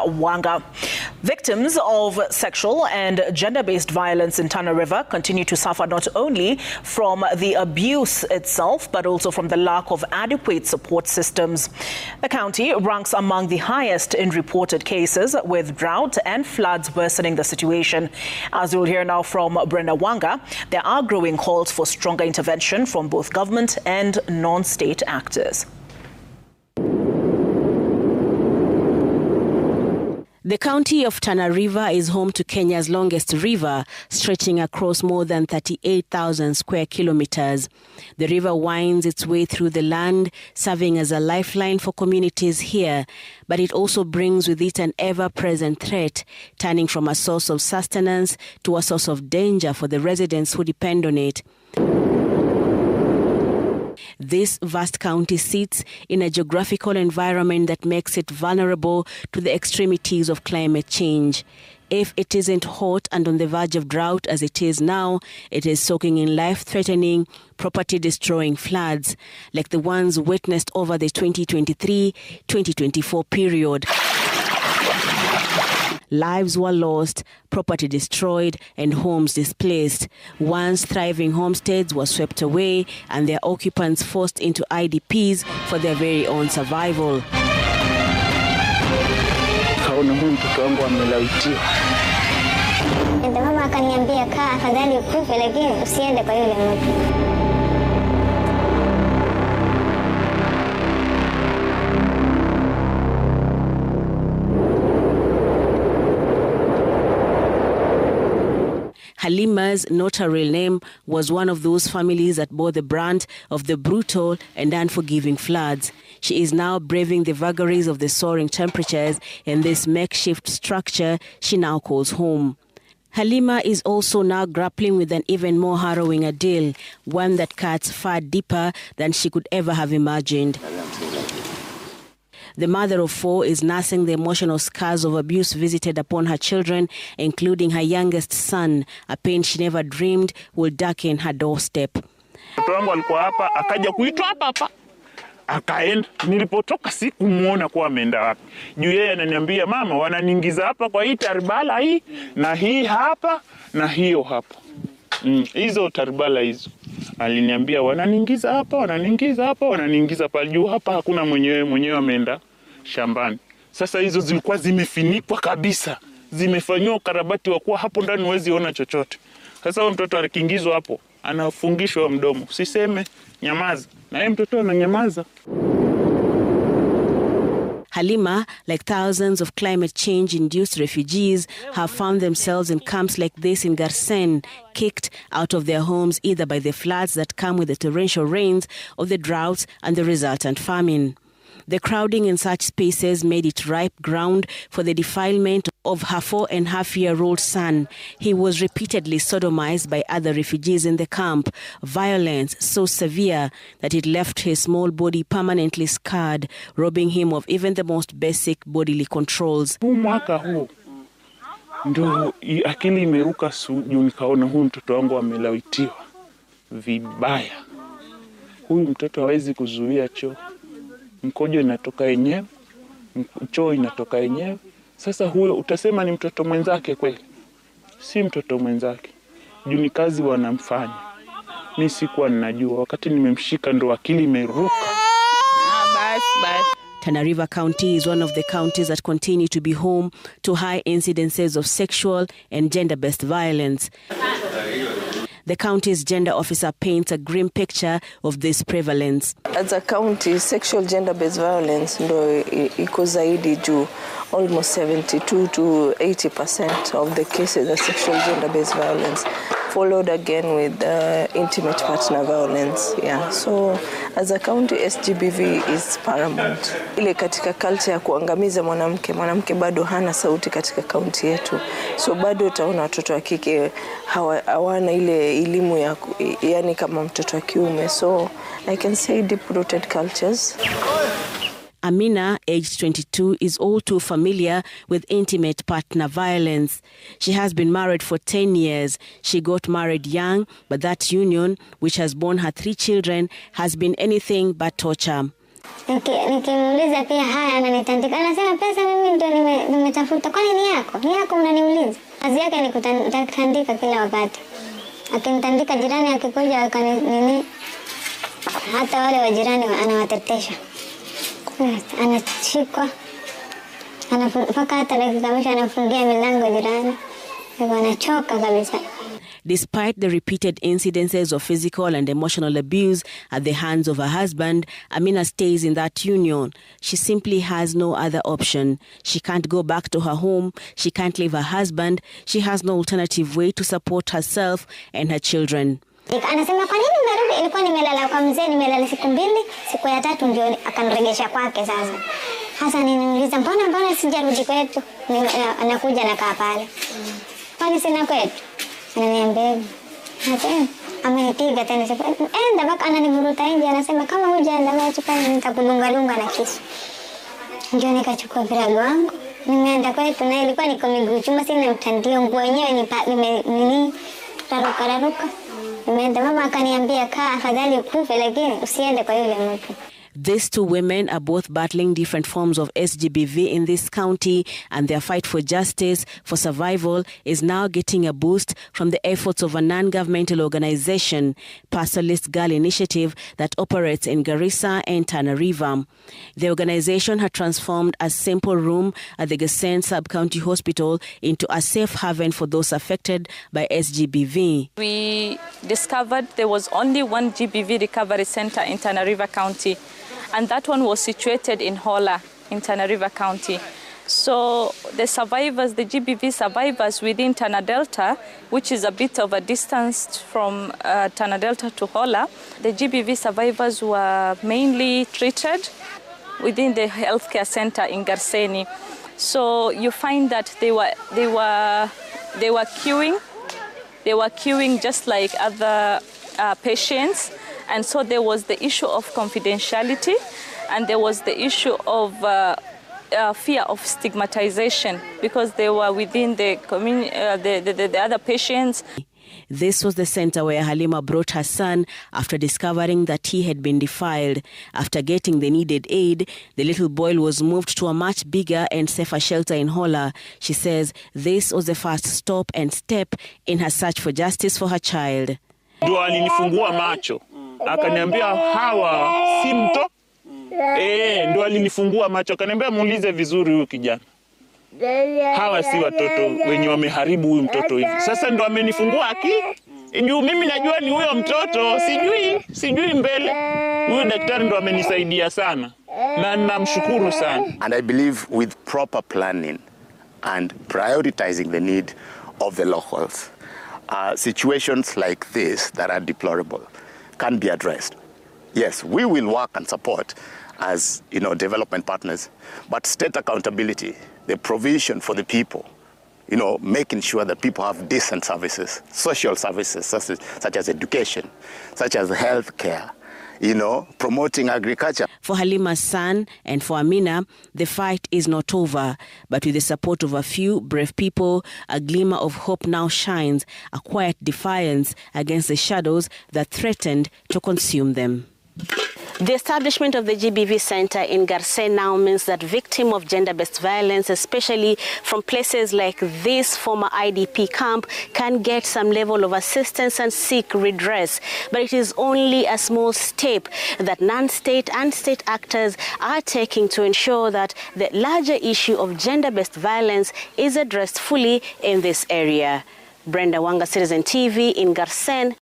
Wanga. Victims of sexual and gender-based violence in Tana River continue to suffer not only from the abuse itself, but also from the lack of adequate support systems. The county ranks among the highest in reported cases, with drought and floods worsening the situation. As you'll hear now from Brenda Wanga, there are growing calls for stronger intervention from both government and non-state actors. The county of Tana River is home to Kenya's longest river, stretching across more than 38,000 square kilometers. The river winds its way through the land, serving as a lifeline for communities here. But it also brings with it an ever-present threat, turning from a source of sustenance to a source of danger for the residents who depend on it. This vast county sits in a geographical environment that makes it vulnerable to the extremities of climate change. If it isn't hot and on the verge of drought as it is now, it is soaking in life-threatening, property-destroying floods, like the ones witnessed over the 2023-2024 period. Lives were lost, property destroyed, and homes displaced. Once thriving homesteads were swept away and their occupants forced into IDPs for their very own survival. Kaona huyu mtoto wangu amelawitiwa. Ndio mama akaniambia kaa afadhali ukufe lakini usiende kwa yule mtu. Halima's, not her real name, was one of those families that bore the brunt of the brutal and unforgiving floods. She is now braving the vagaries of the soaring temperatures in this makeshift structure she now calls home. Halima is also now grappling with an even more harrowing ordeal, one that cuts far deeper than she could ever have imagined. The mother of four is nursing the emotional scars of abuse visited upon her children, including her youngest son, a pain she never dreamed would darken her doorstep. Mtoto wangu alikuwa hapa, akaja kuitwa hapa. Akaenda, nilipotoka sikumuona kwa ameenda wapi. Juu yeye ananiambia mama wananiingiza hapa kwa hii taribala hii na hii hapa na hiyo hapa. Hizo taribala hizo. Aliniambia wananiingiza hapa, wananiingiza hapa, wananiingiza hapa. Juu hapa hakuna mwenyewe ameenda shambani. Sasa hizo zilikuwa zimefinikwa kabisa. Zimefanywa ukarabati wa kuwa hapo ndani huwezi ona chochote. Sasa huyo mtoto alikiingizwa hapo, anafungishwa mdomo. Usiseme, nyamaza. Na yeye mtoto ananyamaza. Halima, like thousands of climate change-induced refugees, have found themselves in camps like this in Garsen, kicked out of their homes either by the floods that come with the torrential rains or the droughts and the resultant famine. The crowding in such spaces made it ripe ground for the defilement of her 4.5-year-old son. He was repeatedly sodomized by other refugees in the camp, violence so severe that it left his small body permanently scarred, robbing him of even the most basic bodily controls. Mwaka huu ndio akili imeruka juu nikaona huyu mtoto wangu amelawitiwa vibaya. Huyu mtoto hawezi kuzuia choo. Mkojo inatoka yenyewe, choo inatoka yenyewe. Sasa huyo utasema ni mtoto mwenzake kweli? Si mtoto mwenzake. Juu ni kazi wanamfanya. Mimi sikuwa ninajua, wakati nimemshika ndo akili imeruka. Tana River County is one of the counties that continue to be home to high incidences of sexual and gender-based violence. The county's gender officer paints a grim picture of this prevalence. As a county, sexual gender-based violence ndo iko zaidi juu. Almost 72 to 80% of the cases are sexual gender-based violence, followed again with intimate partner violence. Yeah, so as a county, SGBV is paramount. Ile katika culture ya kuangamiza mwanamke bado hana sauti katika county yetu. So bado utaona watoto wa kike hawana ile elimu ya yani kama mtoto wa kiume. So I can say deep-rooted cultures. Amina, aged 22, is all too familiar with intimate partner violence. She has been married for 10 years. She got married young, but that union, which has borne her 3 children, has been anything but torture. Nikimuuliza pia haya ananitandika. Anasema pesa mimi ndio nimetafuta. Kwani ni yako? Ni yako mnaniuliza. Kazi yake ni kutandika kila wakati. Akinitandika jirani akikuja akanini hata wale wa jirani anawatetesha. Anashikwa. Mpaka hata dakika mwisho anafungia milango jirani. Anachoka kabisa. Despite the repeated incidences of physical and emotional abuse at the hands of her husband, Amina stays in that union. She simply has no other option. She can't go back to her home. She can't leave her husband. She has no alternative way to support herself and her children. Anasema kwa nini unarudi? Ilikuwa nimelala kwa mzee, nimelala siku 2, siku ya 3 ndio akaniregesha kwake sasa. Hasa niniuliza mbona sijarudi kwetu? Anakuja na kaa pale. Kwani sina kwetu? Ananiambia, amenipiga tena. Enda baka ananivuruta nje, anasema kama hujaenda basi pale nitakudunga-dunga na kisu. Ndio nikachukua virago wangu. Nimeenda kwetu na ilikuwa niko miguu chuma, sina mtandio, nguo yenyewe ni taruka. Nimeenda, mama akaniambia kaa afadhali ukufe lakini usiende kwa yule mtu. These two women are both battling different forms of SGBV in this county, and their fight for justice, for survival, is now getting a boost from the efforts of a non-governmental organization, Pastoralist Girl Initiative, that operates in Garissa and Tana River. The organization had transformed a simple room at the Garissa Sub-County Hospital into a safe haven for those affected by SGBV. We discovered there was only one GBV recovery center in Tana River County, and that one was situated in Hola in Tana River County. So the survivors, the GBV survivors within Tana Delta, which is a bit of a distance from Tana Delta to Hola, the GBV survivors were mainly treated within the healthcare center in Garseni. So you find that they were queuing. They were queuing just like other patients. And so there was the issue of confidentiality, and there was the issue of fear of stigmatization because they were within the community, the other patients. This was the center where Halima brought her son after discovering that he had been defiled. After getting the needed aid, the little boy was moved to a much bigger and safer shelter in Hola. She says this was the first stop and step in her search for justice for her child. Ndio alinifungua macho. Akaniambia hawa si mto. Ndio alinifungua macho. Akaniambia muulize vizuri huyu kijana. Hawa si watoto wenye wameharibu huyu mtoto hivi. Sasa ndio amenifungua akili. Ndio mimi najua ni huyo mtoto, sijui mbele. Huyu daktari ndio amenisaidia sana. Na namshukuru sana. And I believe with proper planning and prioritizing the need of the locals, situations like this that are deplorable can be addressed. Yes, we will work and support as development partners, but state accountability, the provision for the people, making sure that people have decent services, social services such as education, such as health care, promoting agriculture. For Halima's son and for Amina, the fight is not over. But with the support of a few brave people, a glimmer of hope now shines, a quiet defiance against the shadows that threatened to consume them. The establishment of the GBV Center in Garissa now means that victims of gender-based violence, especially from places like this former IDP camp, can get some level of assistance and seek redress. But it is only a small step that non-state and state actors are taking to ensure that the larger issue of gender-based violence is addressed fully in this area. Brenda Wanga, Citizen TV in Garissa.